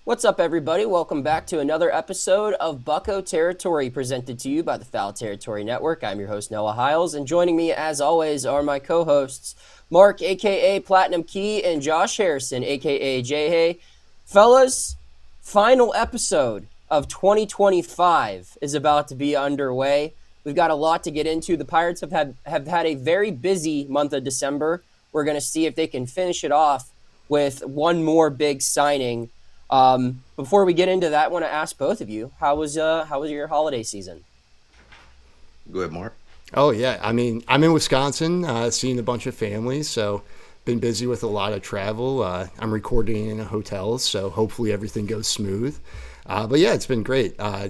What's up, everybody? Welcome back to another episode of Bucco Territory, presented to you by the Foul Territory Network. I'm your host, Noah Hiles, and joining me, as always, are my co-hosts, Mark, a.k.a. Platinum Key, and Josh Harrison, a.k.a. Jay. Fellas, final episode of 2025 is about to be underway. We've got a lot to get into. The Pirates have had a very busy month of December. We're going to see if they can finish it off with one more big signing. Before we get into that, I want to ask both of you, how was your holiday season? Go ahead, Mark. Oh yeah, I mean I'm in Wisconsin, seeing a bunch of families, so been busy with a lot of travel. I'm recording in a hotel, so hopefully everything goes smooth. But yeah, it's been great. I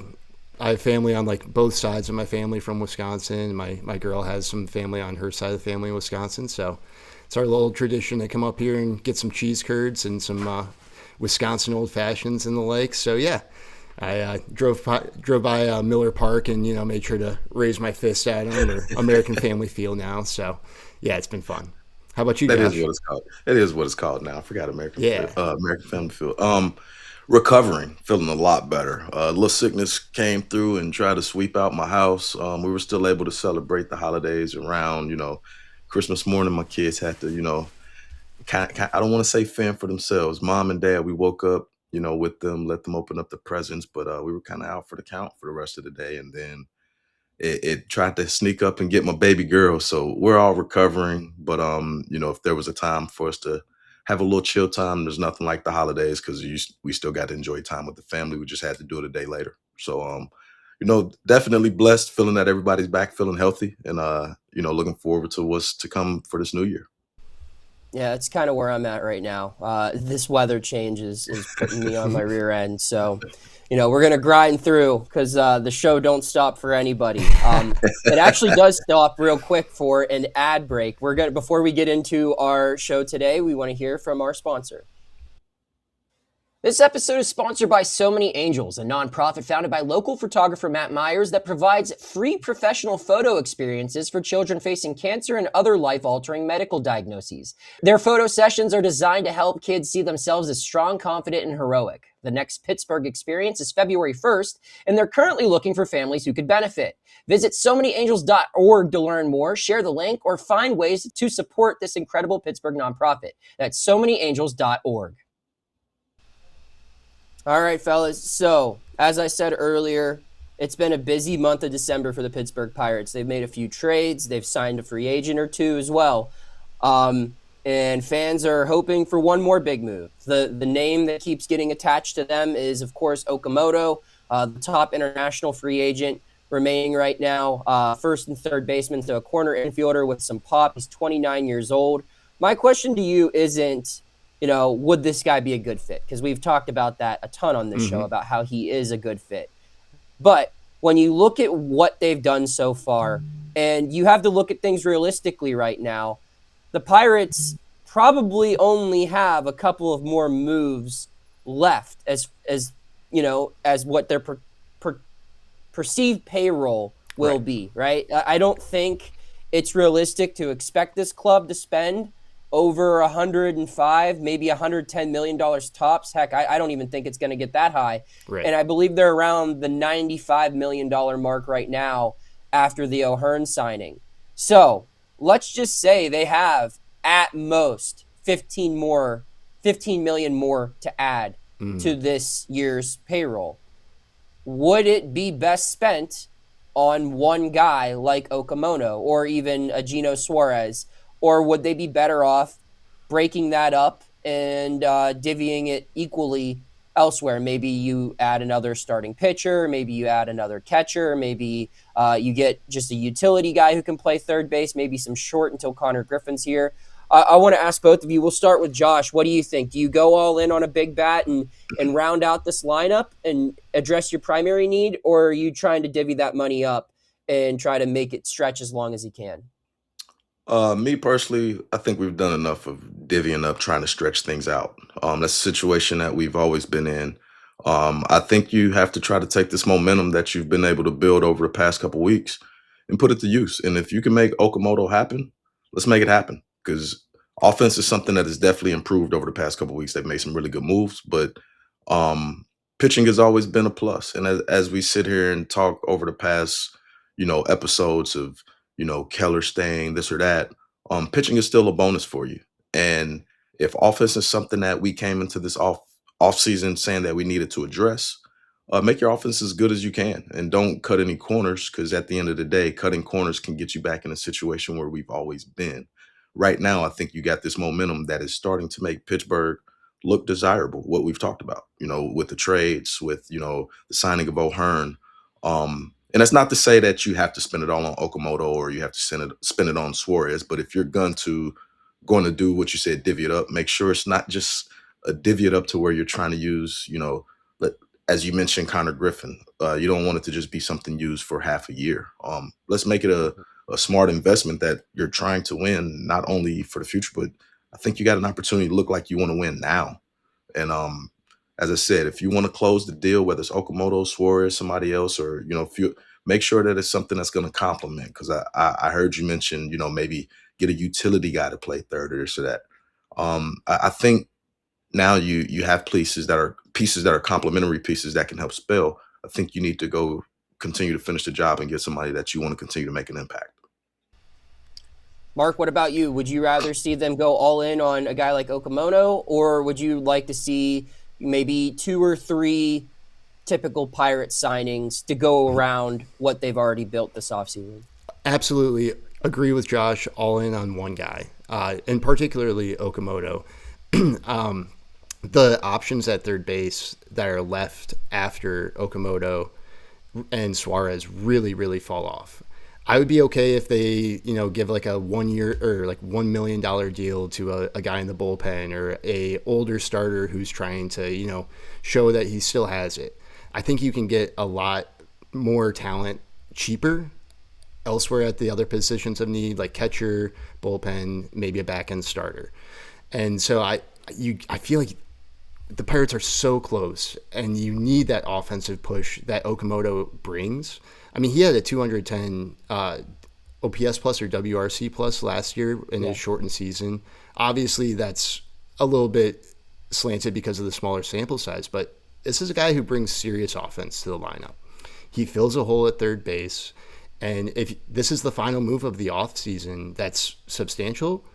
have family on like both sides of my family from Wisconsin. My girl has some family on her side of the family in Wisconsin, so it's our little tradition to come up here and get some cheese curds and some Wisconsin old fashions and the like. So yeah, I drove by Miller Park and made sure to raise my fist at them, or American Family Field now. So yeah, it's been fun. How about you That is guys? what it's called. That is what it's called now. I forgot Yeah. American Family Field. Recovering, feeling a lot better. A little sickness came through and tried to sweep out my house. We were still able to celebrate the holidays around, Christmas morning. My kids had to, I don't want to say fend for themselves. Mom and dad, we woke up, with them, let them open up the presents, but we were kind of out for the count for the rest of the day, and then it tried to sneak up and get my baby girl. So we're all recovering, but if there was a time for us to have a little chill time, there's nothing like the holidays because we still got to enjoy time with the family. We just had to do it a day later. So definitely blessed, feeling that everybody's back, feeling healthy, and looking forward to what's to come for this new year. Yeah, it's kind of where I'm at right now. This weather change is putting me on my rear end. So, we're going to grind through because the show don't stop for anybody. It actually does stop real quick for an ad break. Before we get into our show today, we want to hear from our sponsor. This episode is sponsored by So Many Angels, a nonprofit founded by local photographer Matt Myers that provides free professional photo experiences for children facing cancer and other life-altering medical diagnoses. Their photo sessions are designed to help kids see themselves as strong, confident, and heroic. The next Pittsburgh experience is February 1st, and they're currently looking for families who could benefit. Visit SoManyAngels.org to learn more, share the link, or find ways to support this incredible Pittsburgh nonprofit. That's SoManyAngels.org. All right, fellas. So, as I said earlier, it's been a busy month of December for the Pittsburgh Pirates. They've made a few trades. They've signed a free agent or two as well. And fans are hoping for one more big move. The name that keeps getting attached to them is, of course, Okamoto, the top international free agent remaining right now. First and third baseman, so a corner infielder with some pop. He's 29 years old. My question to you isn't, would this guy be a good fit? Because we've talked about that a ton on this show, about how he is a good fit. But when you look at what they've done so far, and you have to look at things realistically right now, the Pirates probably only have a couple of more moves left as what their perceived payroll will be, right? I don't think it's realistic to expect this club to spend over 105, maybe $110 million tops. Heck, I don't even think it's going to get that high. Right. And I believe they're around the $95 million mark right now after the O'Hearn signing. So let's just say they have at most 15 million more to add to this year's payroll. Would it be best spent on one guy like Okamoto or even a Gino Suarez? Or would they be better off breaking that up and divvying it equally elsewhere? Maybe you add another starting pitcher, maybe you add another catcher, maybe you get just a utility guy who can play third base, maybe some short until Connor Griffin's here. I want to ask both of you. We'll start with Josh. What do you think? Do you go all in on a big bat and round out this lineup and address your primary need, or are you trying to divvy that money up and try to make it stretch as long as you can? Me personally, I think we've done enough of divvying up, trying to stretch things out. That's a situation that we've always been in. I think you have to try to take this momentum that you've been able to build over the past couple weeks and put it to use. And if you can make Okamoto happen, let's make it happen. Because offense is something that has definitely improved over the past couple weeks. They've made some really good moves, but Um, Pitching has always been a plus, and as we sit here and talk over the past, episodes of, Keller staying this or that, pitching is still a bonus for you. And if offense is something that we came into this off season saying that we needed to address, make your offense as good as you can, and don't cut any corners, because at the end of the day, cutting corners can get you back in a situation where we've always been. Right now, I think you got this momentum that is starting to make Pittsburgh look desirable. What we've talked about, with the trades, with the signing of O'Hearn. And that's not to say that you have to spend it all on Okamoto or you have to spend it on Suarez. But if you're going to do what you said, divvy it up, make sure it's not just a divvy it up to where you're trying to use, let, as you mentioned, Connor Griffin. You don't want it to just be something used for half a year. Let's make it a smart investment that you're trying to win, not only for the future, but I think you got an opportunity to look like you want to win now. And as I said, if you want to close the deal, whether it's Okamoto, Suarez, somebody else, or if you make sure that it's something that's going to complement. Because I heard you mention, maybe get a utility guy to play third or this or that. I think now you have pieces that are complementary pieces that can help spell. I think you need to go continue to finish the job and get somebody that you want to continue to make an impact. Mark, what about you? Would you rather see them go all in on a guy like Okamoto, or would you like to see maybe 2 or 3 typical Pirate signings to go around what they've already built this offseason? Absolutely agree with Josh. All in on one guy, and particularly Okamoto. The options at third base that are left after Okamoto and Suarez really, really fall off. I would be okay if they, give like a 1 year or like $1 million deal to a guy in the bullpen or a older starter who's trying to, show that he still has it. I think you can get a lot more talent cheaper elsewhere at the other positions of need, like catcher, bullpen, maybe a back end starter. And so I feel like the Pirates are so close, and you need that offensive push that Okamoto brings. I mean, he had a 210 OPS plus or WRC plus last year in his shortened season. Obviously, that's a little bit slanted because of the smaller sample size, but this is a guy who brings serious offense to the lineup. He fills a hole at third base, and if this is the final move of the offseason that's substantial,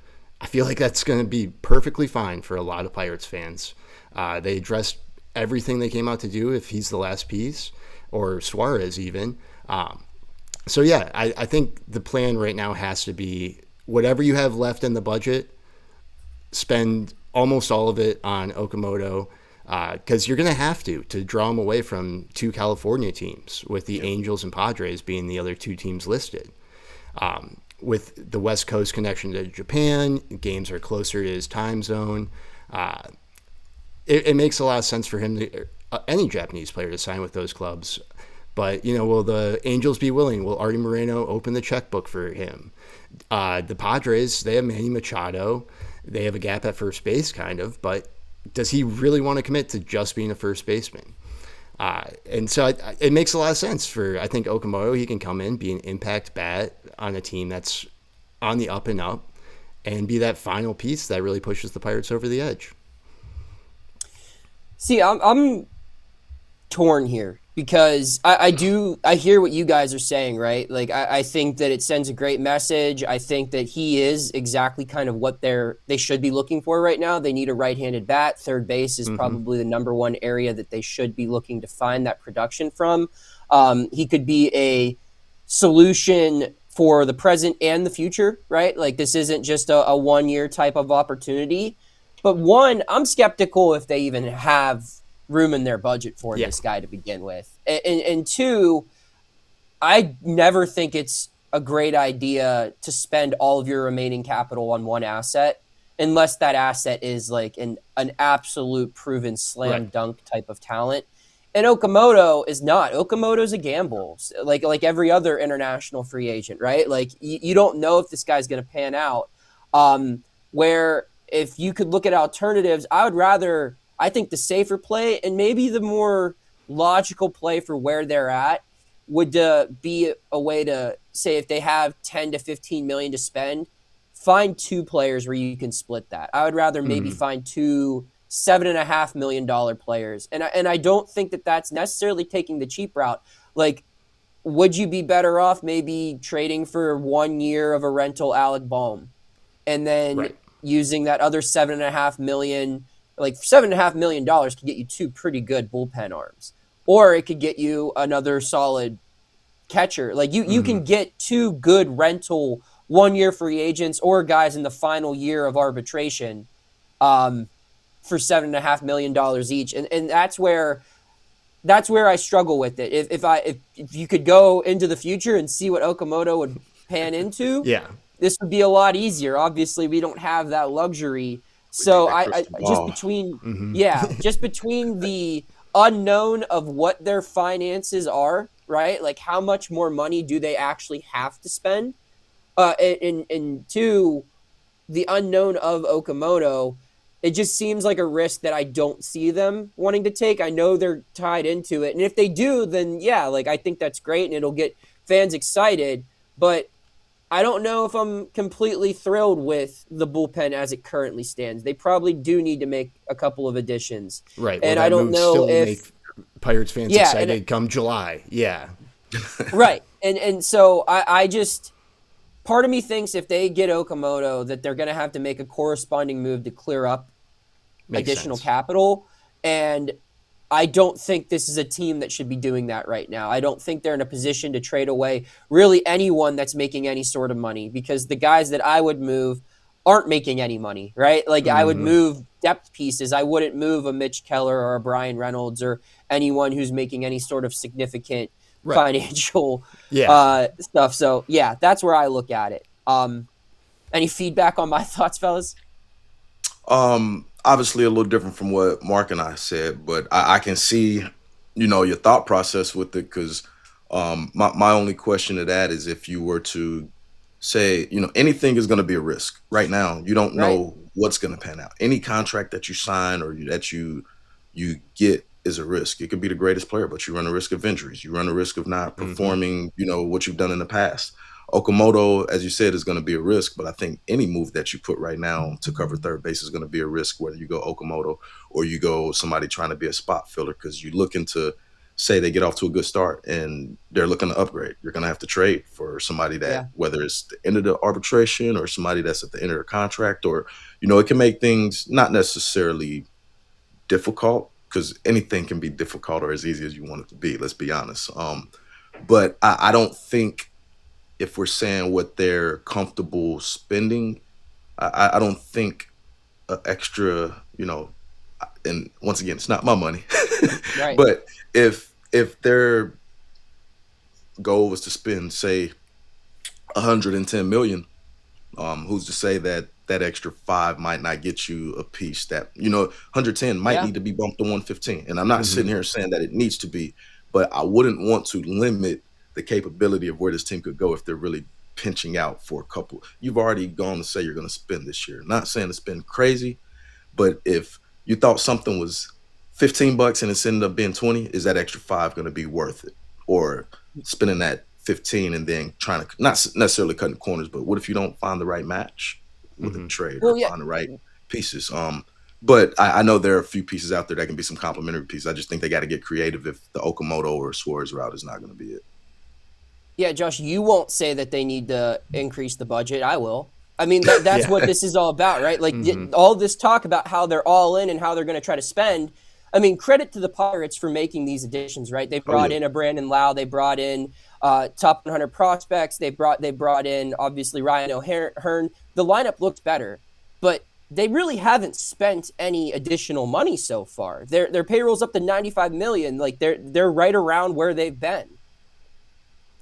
I feel like that's going to be perfectly fine for a lot of Pirates fans. They addressed everything they came out to do if he's the last piece, or Suarez even. So yeah, I think the plan right now has to be whatever you have left in the budget, spend almost all of it on Okamoto, because you're going to have to draw him away from 2 California teams, with the Angels and Padres being the other 2 teams listed. With the West Coast connection to Japan, games are closer to his time zone. It makes a lot of sense for him to any Japanese player to sign with those clubs. But, will the Angels be willing? Will Artie Moreno open the checkbook for him? The Padres, they have Manny Machado. They have a gap at first base, kind of. But does he really want to commit to just being a first baseman? And so it makes a lot of sense for, I think, Okamoto. He can come in, be an impact bat on a team that's on the up and up, and be that final piece that really pushes the Pirates over the edge. See, I'm torn here because I hear what you guys are saying, right? Like, I think that it sends a great message. I think that he is exactly kind of what they should be looking for right now. They need a right-handed bat. Third base is probably the number one area that they should be looking to find that production from. He could be a solution for the present and the future, right? Like, this isn't just a 1 year type of opportunity. But one, I'm skeptical if they even have room in their budget for this guy to begin with. And two, I never think it's a great idea to spend all of your remaining capital on one asset unless that asset is like an absolute proven slam dunk type of talent. And Okamoto is not. Okamoto's a gamble, like every other international free agent, right? Like, you don't know if this guy's going to pan out. Where if you could look at alternatives, I think the safer play and maybe the more logical play for where they're at would be a way to say, if they have 10 to 15 million to spend, find 2 players where you can split that. I would rather maybe find 2 $7.5 million players. And I don't think that that's necessarily taking the cheap route. Like, would you be better off maybe trading for 1 year of a rental Alec Bohm and then Right. using that other 7.5 million? Like $7.5 million could get you two pretty good bullpen arms, or it could get you another solid catcher. Like you can get two good rental 1 year free agents or guys in the final year of arbitration um, for $7.5 million each, and that's where I struggle with it. If you could go into the future and see what Okamoto would pan into, Yeah. this would be a lot easier. Obviously, we don't have that luxury. We need So that I crystal just ball. between just between the unknown of what their finances are, right? Like how much more money do they actually have to spend? And two, the unknown of Okamoto, it just seems like a risk that I don't see them wanting to take. I know they're tied into it. And if they do, then yeah, like I think that's great and it'll get fans excited. But I don't know if I'm completely thrilled with the bullpen as it currently stands. They probably do need to make a couple of additions. Right. Well, And I that don't move know still will if, make Pirates fans yeah, and excited come July. Yeah. right. And so I just, part of me thinks if they get Okamoto that they're going to have to make a corresponding move to clear up Makes additional sense. capital. And I don't think this is a team that should be doing that right now. I don't think they're in a position to trade away really anyone that's making any sort of money, because the guys that I would move aren't making any money, right? Like I would move depth pieces. I wouldn't move a Mitch Keller or a Brian Reynolds or anyone who's making any sort of significant Right. financial Yeah. stuff. So yeah, that's where I look at it. Any feedback on my thoughts, fellas? Obviously a little different from what Mark and I said, but I can see, your thought process with it because my only question to that is if you were to say, anything is going to be a risk. Right now, you don't Right. know what's going to pan out. Any contract that you sign or that you get is a risk. It could be the greatest player, but you run a risk of injuries. You run a risk of not performing, what you've done in the past. Okamoto, as you said, is going to be a risk, but I think any move that you put right now to cover third base is going to be a risk, whether you go Okamoto or you go somebody trying to be a spot filler, because you're looking to say they get off to a good start and they're looking to upgrade. You're going to have to trade for somebody that, Yeah. whether it's the end of the arbitration or somebody that's at the end of the contract, or, it can make things not necessarily difficult, because anything can be difficult or as easy as you want it to be. Let's be honest. But I don't think, if we're saying what they're comfortable spending, I don't think an extra, and once again, it's not my money, Right. but if their goal was to spend, say, 110 million, who's to say that that extra five might not get you a piece that, 110 might Yeah. need to be bumped to 115. And I'm not sitting here saying that it needs to be, but I wouldn't want to limit the capability of where this team could go if they're really pinching out for a couple. You've already gone to say you're going to spend this year. Not saying to spend crazy, but if you thought something was $15 and it's ended up being 20, is that extra five going to be worth it? Or spending that 15 and then trying to, not necessarily cutting corners, but what if you don't find the right match with a trade or Well, yeah. find the right pieces? But I know there are a few pieces out there that can be some complementary pieces. I just think they got to get creative if the Okamoto or Suarez route is not going to be it. Yeah, Josh, you won't say that they need to increase the budget. I will. I mean, that's Yeah. what this is all about, right? Like all this talk about how they're all in and how they're going to try to spend. I mean, credit to the Pirates for making these additions, right? They Oh brought yeah. in a Brandon Lau, they brought in top 100 prospects, they brought in obviously Ryan O'Hearn. The lineup looked better, but they really haven't spent any additional money so far. Their payroll's up to 95 million. Like they're right around where they've been.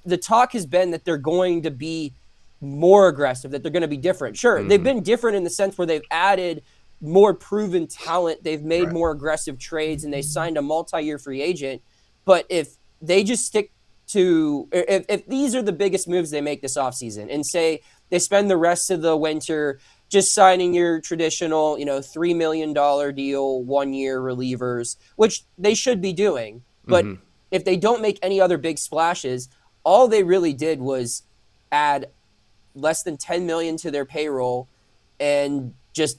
The talk has been that they're going to be more aggressive, that they're going to be different. Sure, they've been different in the sense where they've added more proven talent, they've made Right. more aggressive trades, and they signed a multi-year free agent. But if they just stick to, if these are the biggest moves they make this offseason, and say they spend the rest of the winter just signing your traditional, $3 million deal, 1 year relievers, which they should be doing. But if they don't make any other big splashes, all they really did was add less than 10 million to their payroll and just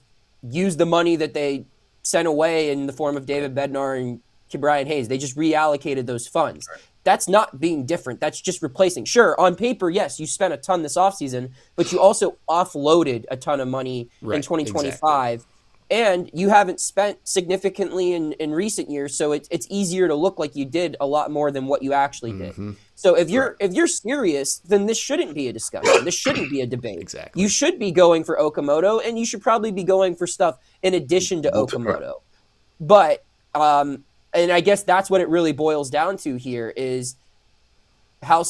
use the money that they sent away in the form of David Bednar and Brian Hayes. They just reallocated those funds. That's not being different. That's just replacing. Sure, on paper, yes, you spent a ton this offseason, but you also offloaded a ton of money in 2025. Exactly. And you haven't spent significantly in recent years, so it's easier to look like you did a lot more than what you actually did. So if you're serious, then this shouldn't be a discussion. This shouldn't be a debate. Exactly. You should be going for Okamoto, and you should probably be going for stuff in addition to Okamoto. But and I guess that's what it really boils down to here is how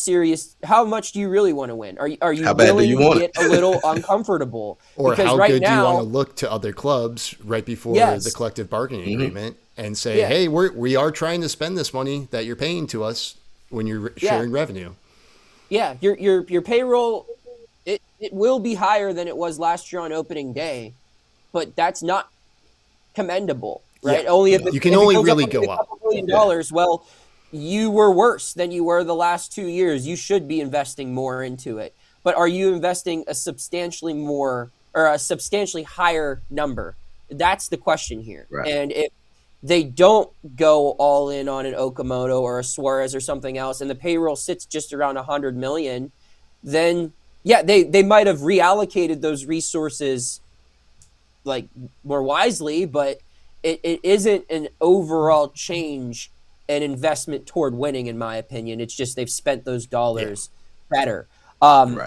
much do you really want to win? Are you willing to get a little uncomfortable? Or because how good do you want to look to other clubs right before the collective bargaining agreement and say, hey, we are trying to spend this money that you're paying to us when you're sharing revenue. Yeah, your payroll, it will be higher than it was last year on opening day, but that's not commendable, right? Yeah. Only if you can only really go up. $2 million, well, you were worse than you were the last 2 years. You should be investing more into it. But are you investing a substantially more or a substantially higher number? That's the question here. Right. And if they don't go all in on an Okamoto or a Suarez or something else, and the payroll sits just around $100 million, then they might have reallocated those resources like more wisely, but it isn't an overall change an investment toward winning, in my opinion. It's just they've spent those dollars better,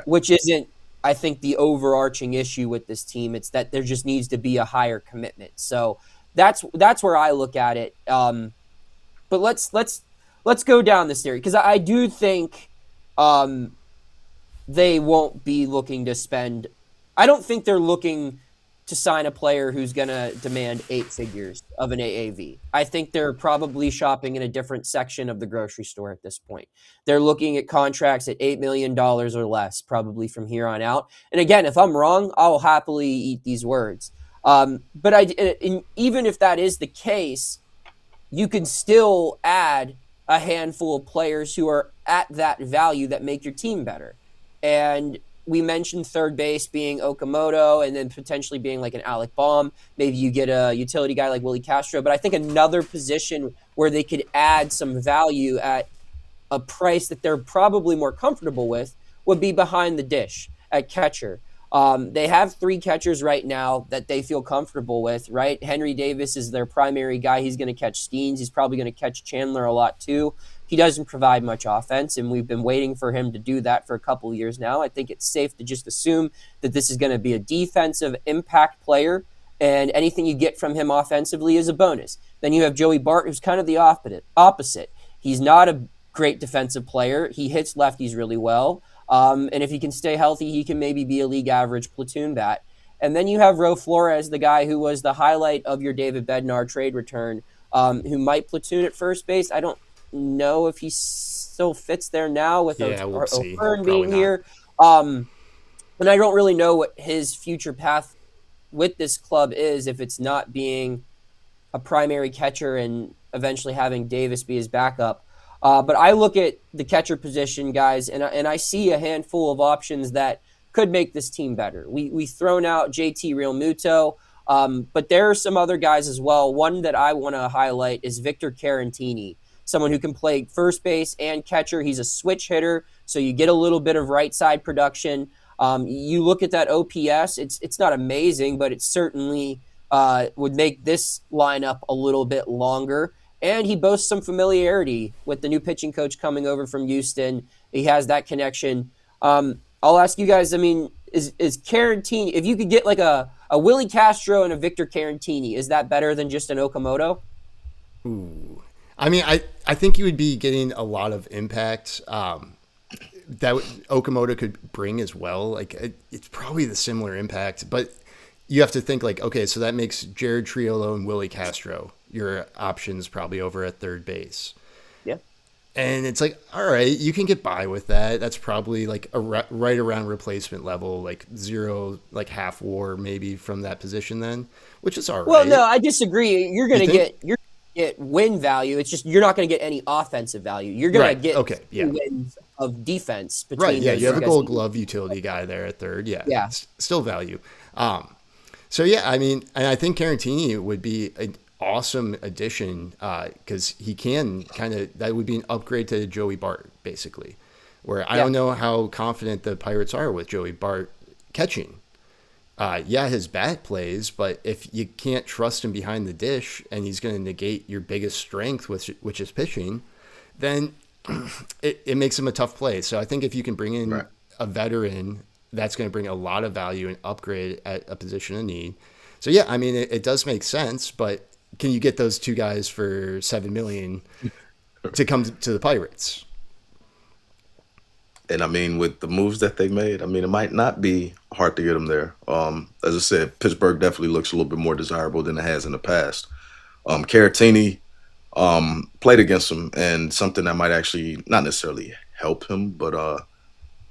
which isn't, I think, the overarching issue with this team. It's that there just needs to be a higher commitment. So that's where I look at it. But let's go down this theory because I do think they won't be looking to spend. I don't think they're looking to sign a player who's going to demand 8 figures of an AAV. I think they're probably shopping in a different section of the grocery store at this point. They're looking at contracts at $8 million or less, probably from here on out. And again, if I'm wrong, I'll happily eat these words. But even if that is the case, you can still add a handful of players who are at that value that make your team better. And we mentioned third base being Okamoto and then potentially being like an Alec Baum. Maybe you get a utility guy like Willie Castro. But I think another position where they could add some value at a price that they're probably more comfortable with would be behind the dish at catcher. They have 3 catchers right now that they feel comfortable with, right? Henry Davis is their primary guy. He's going to catch Skeens. He's probably going to catch Chandler a lot too. He doesn't provide much offense, and we've been waiting for him to do that for a couple of years now. I think it's safe to just assume that this is going to be a defensive impact player, and anything you get from him offensively is a bonus. Then you have Joey Bart, who's kind of the opposite. He's not a great defensive player. He hits lefties really well, and if he can stay healthy, he can maybe be a league average platoon bat. And then you have Ro Flores, the guy who was the highlight of your David Bednar trade return, who might platoon at first base. I don't know if he still fits there now with O'Hearn being here. And I don't really know what his future path with this club is if it's not being a primary catcher and eventually having Davis be his backup. But I look at the catcher position, guys, and I see a handful of options that could make this team better. We've thrown out JT Realmuto, but there are some other guys as well. One that I want to highlight is Victor Carantini, someone who can play first base and catcher. He's a switch hitter, so you get a little bit of right side production. You look at that OPS, it's not amazing, but it certainly would make this lineup a little bit longer. And he boasts some familiarity with the new pitching coach coming over from Houston. He has that connection. I'll ask you guys, I mean, is Carantini, if you could get like a Willie Castro and a Victor Carantini, is that better than just an Okamoto? Ooh. I mean, I think you would be getting a lot of impact that Okamoto could bring as well. Like it's probably the similar impact, but you have to think like, okay, so that makes Jared Triolo and Willie Castro your options probably over at third base. Yeah. And it's like, all right, you can get by with that. That's probably like right around replacement level, like 0, like half WAR maybe from that position then, which is all right. Well, no, I disagree. You're going to get win value. It's just you're not going to get any offensive value. You're going to get wins of defense. Between you have a Gold Glove utility guy there at third. Yeah. Still value. So yeah, I mean, and I think Carantini would be an awesome addition because he can kind of that would be an upgrade to Joey Bart basically. Where I Yeah. don't know how confident the Pirates are with Joey Bart catching. Yeah, his bat plays, but if you can't trust him behind the dish and he's going to negate your biggest strength, which is pitching, then it makes him a tough play. So I think if you can bring in Right. a veteran, that's going to bring a lot of value and upgrade at a position of need. So yeah, I mean, it does make sense, but can you get those two guys for $7 million to come to the Pirates? And I mean, with the moves that they made, I mean, it might not be hard to get them there. As I said, Pittsburgh definitely looks a little bit more desirable than it has in the past. Caratini played against him, and something that might actually not necessarily help him, but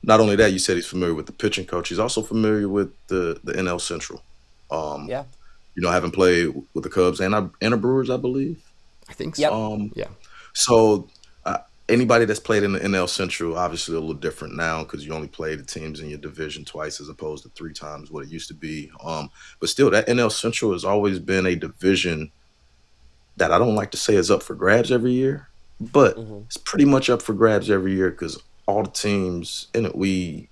not only that, you said he's familiar with the pitching coach. He's also familiar with the NL Central. Um, Yeah. having played with the Cubs and the Brewers, I believe. I think so. Yep. Yeah. So anybody that's played in the NL Central, obviously a little different now because you only play the teams in your division twice as opposed to three times what it used to be. But still, that NL Central has always been a division that I don't like to say is up for grabs every year, but Hmm. it's pretty much up for grabs every year because all the teams in it, we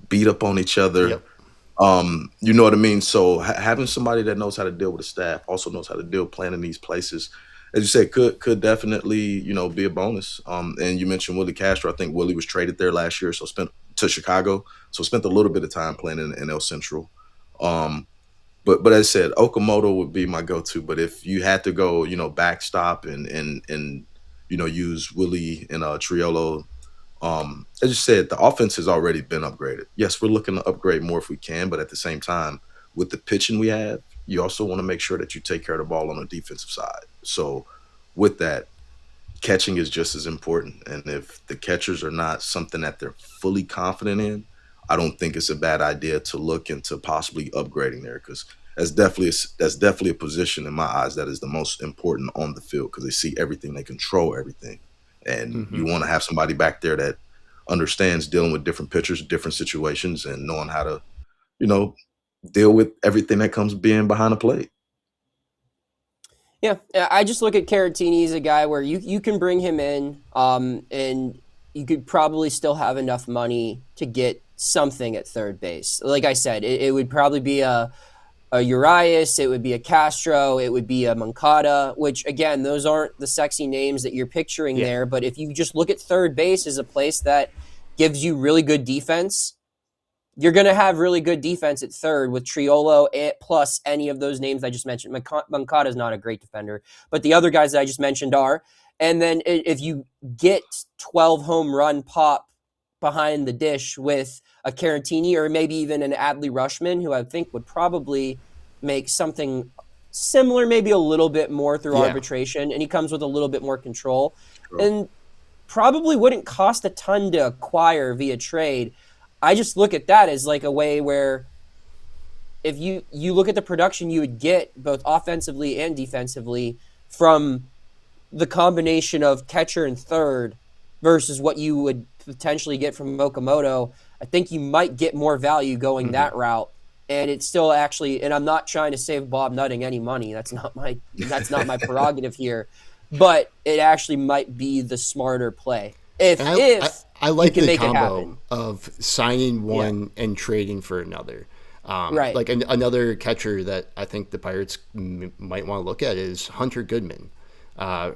beat up on each other. Yep. You know what I mean? So having somebody that knows how to deal with the staff, also knows how to deal playing in these places, as you said, could definitely, be a bonus. And you mentioned Willie Castro. I think Willie was traded there last year, so spent to Chicago. So spent a little bit of time playing in NL Central. Um, but as I said, Okamoto would be my go-to. But if you had to go, backstop and use Willie and Triolo, as you said, the offense has already been upgraded. Yes, we're looking to upgrade more if we can, but at the same time, with the pitching we have, you also want to make sure that you take care of the ball on the defensive side. So with that, catching is just as important. And if the catchers are not something that they're fully confident in, I don't think it's a bad idea to look into possibly upgrading there because that's definitely a position in my eyes that is the most important on the field because they see everything, they control everything, and Mm-hmm. you want to have somebody back there that understands dealing with different pitchers, different situations, and knowing how to you know deal with everything that comes being behind the plate. Yeah, I just look at Caratini as a guy where you can bring him in, and you could probably still have enough money to get something at third base. Like I said, it would probably be a Urias, it would be a Castro, it would be a Moncada, which again, those aren't the sexy names that you're picturing Yeah. there. But if you just look at third base as a place that gives you really good defense, you're going to have really good defense at third with Triolo plus any of those names I just mentioned. Moncada is not a great defender, but the other guys that I just mentioned are. And then if you get 12 home run pop behind the dish with a Caratini or maybe even an Adley Rushman, who I think would probably make something similar, maybe a little bit more through Yeah. arbitration, and he comes with a little bit more control. Sure. And probably wouldn't cost a ton to acquire via trade. I just look at that as like a way where if you look at the production you would get both offensively and defensively from the combination of catcher and third versus what you would potentially get from Okamoto, I think you might get more value going that route. And it's still actually, and I'm not trying to save Bob Nutting any money. That's not my prerogative here. But it actually might be the smarter play if And I you like can the make it combo happen. of signing one and trading for another. Right. Like another catcher that I think the Pirates might want to look at is Hunter Goodman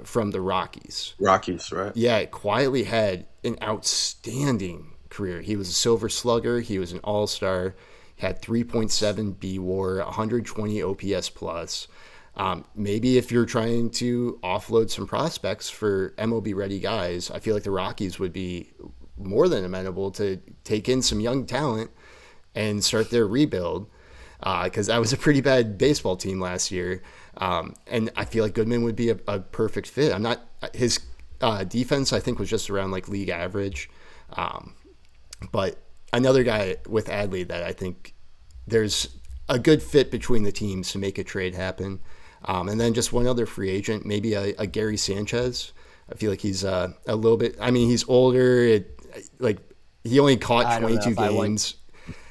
from the Rockies. Rockies, right? Yeah, quietly had an outstanding career. He was a Silver Slugger. He was an All-Star. Had 3.7 B WAR, 120 OPS plus. Maybe if you're trying to offload some prospects for MLB ready guys, I feel like the Rockies would be more than amenable to take in some young talent and start their rebuild because that was a pretty bad baseball team last year. And I feel like Goodman would be a perfect fit. I'm not his defense, I think, was just around like league average. But another guy with Adley that I think there's a good fit between the teams to make a trade happen. And then just one other free agent, maybe a Gary Sanchez. I feel like he's a little bit. I mean, he's older. Like he only I caught don't know 22 if I want- games.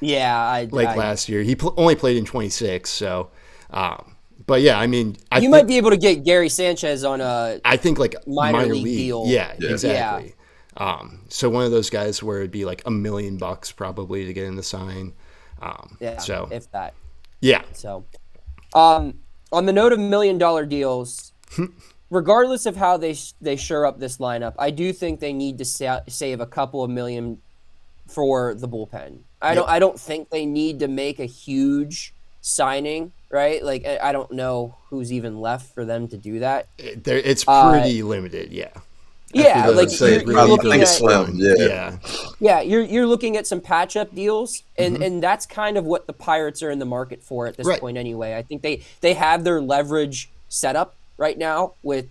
Yeah, like last year. He only played in 26, so. But yeah, I mean, you might be able to get Gary Sanchez on a I think like minor league deal. Yeah, Yeah. exactly. So one of those guys where it'd be like $1 million probably to get him to sign. Yeah, So if that. yeah, So, on the note of $1 million deals, regardless of how they shore up this lineup, I do think they need to save a couple of million for the bullpen. I don't think they need to make a huge signing, right? Like I don't know who's even left for them to do that. it's pretty limited. Yeah. Yeah, like you're looking at slim. Yeah. Yeah, you're looking at some patch-up deals, and that's kind of what the Pirates are in the market for at this point anyway. I think they have their leverage set up right now with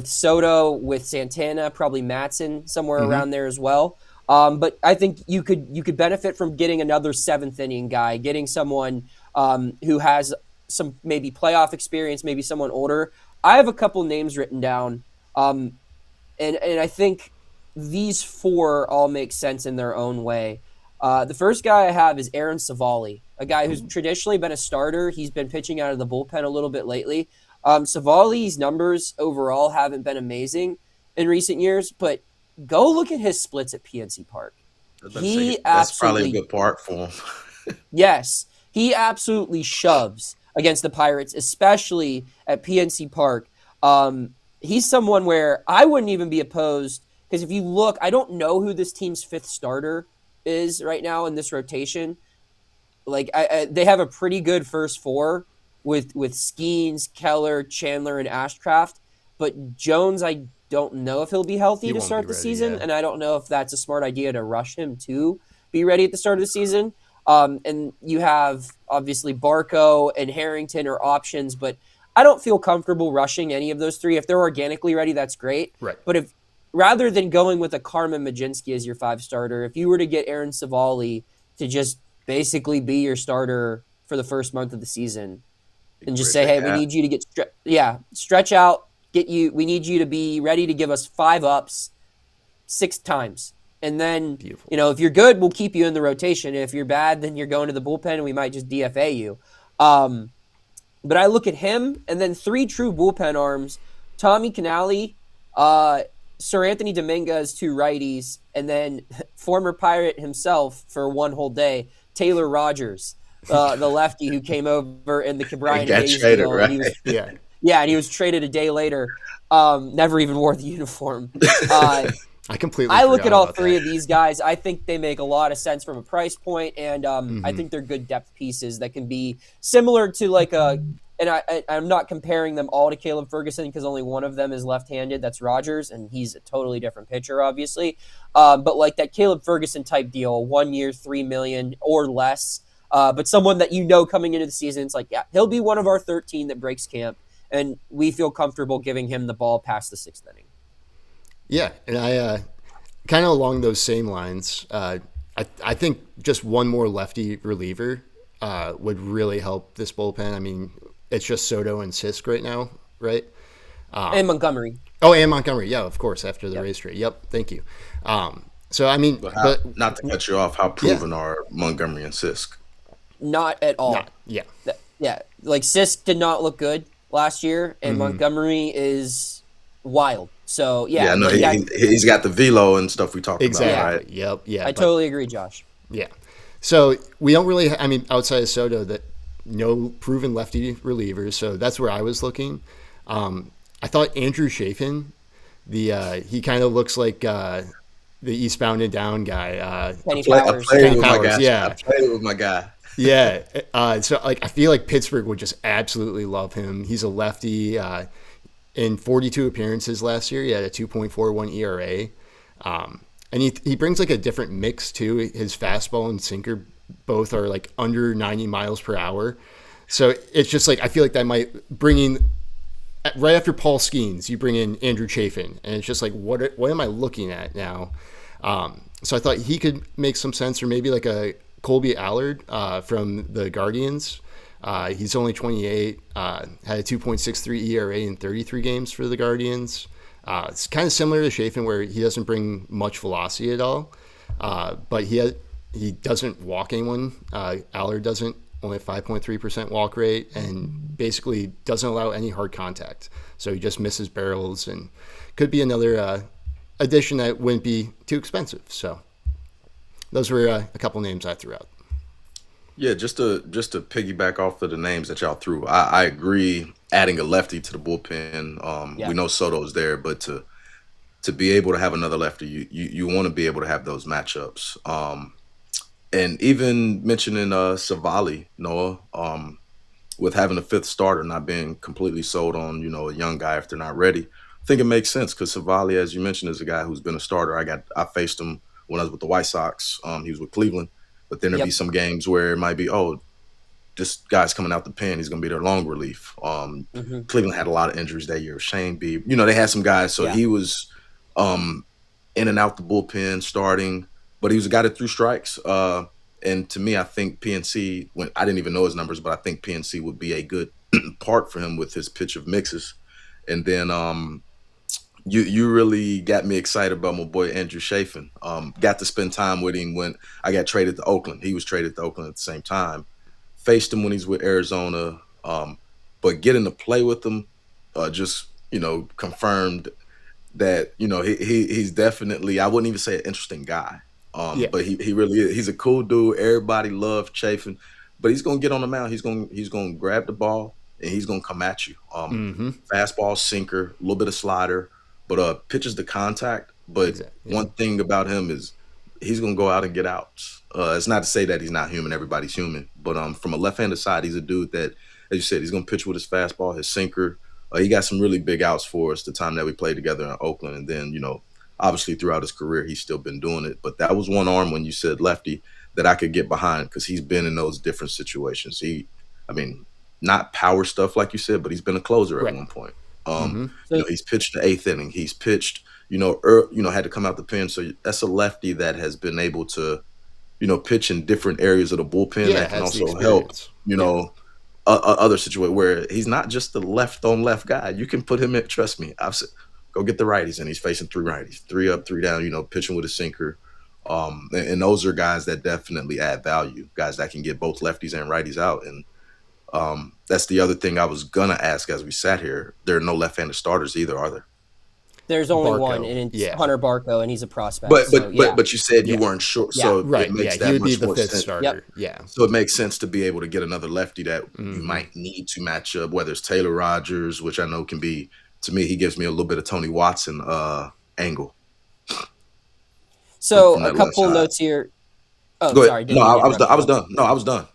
Soto, with Santana, probably Matson somewhere around there as well. But I think you could benefit from getting another seventh inning guy, getting someone who has some maybe playoff experience, maybe someone older. I have a couple names written down. And I think these four all make sense in their own way. The first guy I have is Aaron Savali, a guy who's traditionally been a starter. He's been pitching out of the bullpen a little bit lately. Savali's numbers overall haven't been amazing in recent years, but go look at his splits at PNC Park. That's probably a good part for him. Yes, he absolutely shoves against the Pirates, especially at PNC Park. He's someone where I wouldn't even be opposed, because if you look, I don't know who this team's fifth starter is right now in this rotation. Like they have a pretty good first four with Skeens, Keller, Chandler, and Ashcraft, but Jones, I don't know if he'll be healthy to start the season, and I don't know if that's a smart idea to rush him to be ready at the start of the season. And you have obviously Bucco and Harrington are options, but I don't feel comfortable rushing any of those three. If they're organically ready, that's great. Right. But if rather than going with a Carmen Majinski as your five starter, if you were to get Aaron Savali to just basically be your starter for the first month of the season, and just say, hey, we need you to get stretch out, we need you to be ready to give us 5 ups 6 times. And then, if you're good, we'll keep you in the rotation. If you're bad, then you're going to the bullpen and we might just DFA you. But I look at him and then 3 true bullpen arms, Tommy Canale, Sir Anthony Dominguez, 2 righties, and then former Pirate himself for one whole day, Taylor Rogers, the lefty who came over in the Brian Hayes deal. Right? And he was traded a day later. Never even wore the uniform. I look at all 3 of these guys. I think they make a lot of sense from a price point, and I think they're good depth pieces that can be similar to like and I'm not comparing them all to Caleb Ferguson because only one of them is left-handed. That's Rogers, and he's a totally different pitcher, obviously. But like that Caleb Ferguson type deal, 1 year, $3 million or less. But someone that coming into the season, it's like, yeah, he'll be one of our 13 that breaks camp, and we feel comfortable giving him the ball past the 6th inning. Yeah, and I kind of along those same lines, I think just one more lefty reliever would really help this bullpen. I mean, it's just Soto and Sisk right now, right? And Montgomery. Oh, and Montgomery, yeah, of course, after the race trade. Yep, thank you. So, I mean... But not to cut you off, how proven are Montgomery and Sisk? Not at all. Yeah, like Sisk did not look good last year, and Montgomery is wild. So, yeah. No, he's got the velo and stuff we talked about, right? Yep, yeah. I totally agree, Josh. Yeah. So, we don't really... outside of Soto, no proven lefty relievers, so that's where I was looking. I thought Andrew Chafin, he kind of looks like the Eastbound and Down guy. Kenny Powers. Yeah. I played with my guy. Yeah. So I feel like Pittsburgh would just absolutely love him. He's a lefty. In 42 appearances last year, he had a 2.41 ERA. And he brings like a different mix too. His fastball and sinker both are like under 90 miles per hour. So it's just like, I feel like that might bring in, right after Paul Skeens, you bring in Andrew Chafin. And it's just like, what am I looking at now? So I thought he could make some sense, or maybe like a Colby Allard from the Guardians. He's only 28, had a 2.63 ERA in 33 games for the Guardians. It's kind of similar to Chafin, where he doesn't bring much velocity at all. But he he doesn't walk anyone. Allard doesn't, only a 5.3% walk rate, and basically doesn't allow any hard contact. So he just misses barrels, and could be another addition that wouldn't be too expensive. So those were a couple names I threw out. Yeah, just to piggyback off of the names that y'all threw, I agree. Adding a lefty to the bullpen, we Yeah. know Soto's there, but to be able to have another lefty, you want to be able to have those matchups. And even mentioning Savali, Noah, with having a fifth starter, not being completely sold on, a young guy if they're not ready. I think it makes sense because Savali, as you mentioned, is a guy who's been a starter. I faced him when I was with the White Sox. He was with Cleveland, but then there'd be Yep. some games where it might be, this guy's coming out the pen. He's going to be their long relief. Hmm. Cleveland had a lot of injuries that year. Shane Beebe, they had some guys. So Yeah. he was um, in and out the bullpen starting, but he was a guy that threw strikes. And to me, I think PNC, when I didn't even know his numbers, but I think PNC would be a good part for him with his pitch of mixes. And then you really got me excited about my boy Andrew Chafin. Got to spend time with him when I got traded to Oakland. He was traded to Oakland at the same time. Faced him when he's with Arizona, but getting to play with him just confirmed that he's definitely, I wouldn't even say an interesting guy, Yeah. but he really is. He's a cool dude. Everybody loves Chafin, but he's gonna get on the mound. He's gonna grab the ball and he's gonna come at you. Mm-hmm. Fastball, sinker, a little bit of slider, but pitches to contact. But Exactly. Yeah. one thing about him is he's gonna go out and get outs. It's not to say that he's not human. Everybody's human, but from a left-handed side, he's a dude that, as you said, he's gonna pitch with his fastball, his sinker. He got some really big outs for us the time that we played together in Oakland, and then obviously throughout his career, he's still been doing it. But that was one arm when you said lefty that I could get behind because he's been in those different situations. I mean, not power stuff like you said, but he's been a closer at Right. one point. Mm-hmm. So He's pitched the eighth inning. He's pitched, had to come out the pen. So that's a lefty that has been able to, pitch in different areas of the bullpen Yeah, that can has the also help, experience. other situation where he's not just the left on left guy. You can put him in. Trust me, I've said, go get the righties, and he's facing three righties, three up, three down. Pitching with a sinker, and those are guys that definitely add value. Guys that can get both lefties and righties out, and that's the other thing I was gonna ask as we sat here. There are no left-handed starters either, are there? there's only Barco. one, and it's Yeah. Hunter Barco, and he's a prospect. But So but yeah. but but you said you Yeah. weren't sure, Yeah. so Right. it makes Yeah. that He would be much the more fifth sense. starter. Yep. Yeah. So it makes sense to be able to get another lefty that you might need to match up, whether it's Taylor Rogers, which I know can be, to me, he gives me a little bit of Tony Watson angle So from a that left couple side. notes here. Oh, Go ahead. sorry, No, didn't mean to I was done. interrupt I you. was done. No, I was done.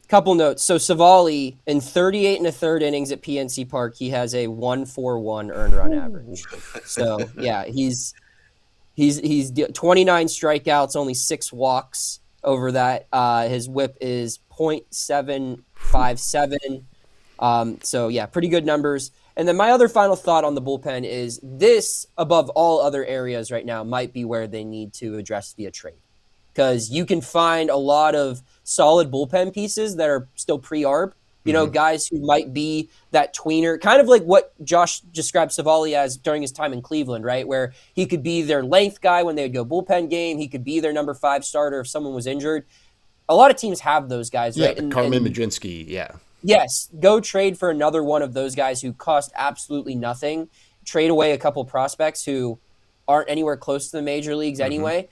Couple notes. So Savali in 38 and a third innings at PNC Park, he has a 1.41 earned run average. So yeah, he's 29 strikeouts, only 6 walks over that. His WHIP is .757. So yeah, pretty good numbers. And then my other final thought on the bullpen is this, above all other areas right now, might be where they need to address via trade. Because you can find a lot of solid bullpen pieces that are still pre-arb. Guys who might be that tweener, kind of like what Josh described Savali as during his time in Cleveland, right? Where he could be their length guy when they would go bullpen game. He could be their number 5 starter if someone was injured. A lot of teams have those guys, Yeah. right? Carmen Majinski. Yeah. Yes, go trade for another one of those guys who cost absolutely nothing. Trade away a couple prospects who aren't anywhere close to the major leagues anyway.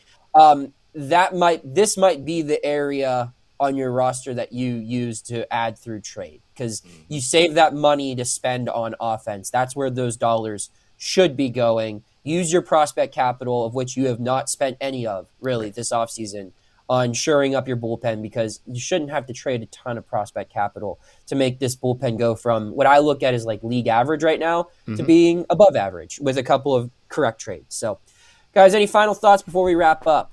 This might be the area on your roster that you use to add through trade because you save that money to spend on offense. That's where those dollars should be going. Use your prospect capital, of which you have not spent any of really this offseason, on shoring up your bullpen because you shouldn't have to trade a ton of prospect capital to make this bullpen go from what I look at as like league average right now to being above average with a couple of correct trades. So, guys, any final thoughts before we wrap up?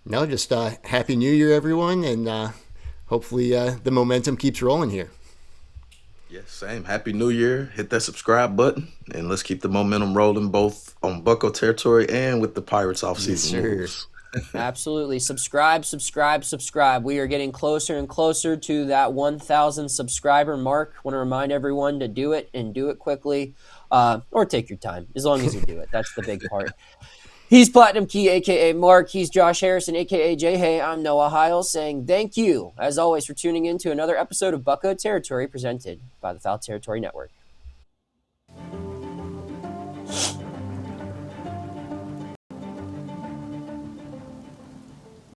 No, just Happy New Year, everyone, and hopefully the momentum keeps rolling here. Yeah, same. Happy New Year. Hit that subscribe button, and let's keep the momentum rolling both on Bucco Territory and with the Pirates offseason Yes, sir. moves. Absolutely. Subscribe. We are getting closer and closer to that 1,000 subscriber mark. Want to remind everyone to do it and do it quickly, or take your time as long as you do it. That's the big part. He's Platinum Key, a.k.a. Mark. He's Josh Harrison, a.k.a. Jay Hay. I'm Noah Hiles, saying thank you, as always, for tuning in to another episode of Bucco Territory presented by the Foul Territory Network.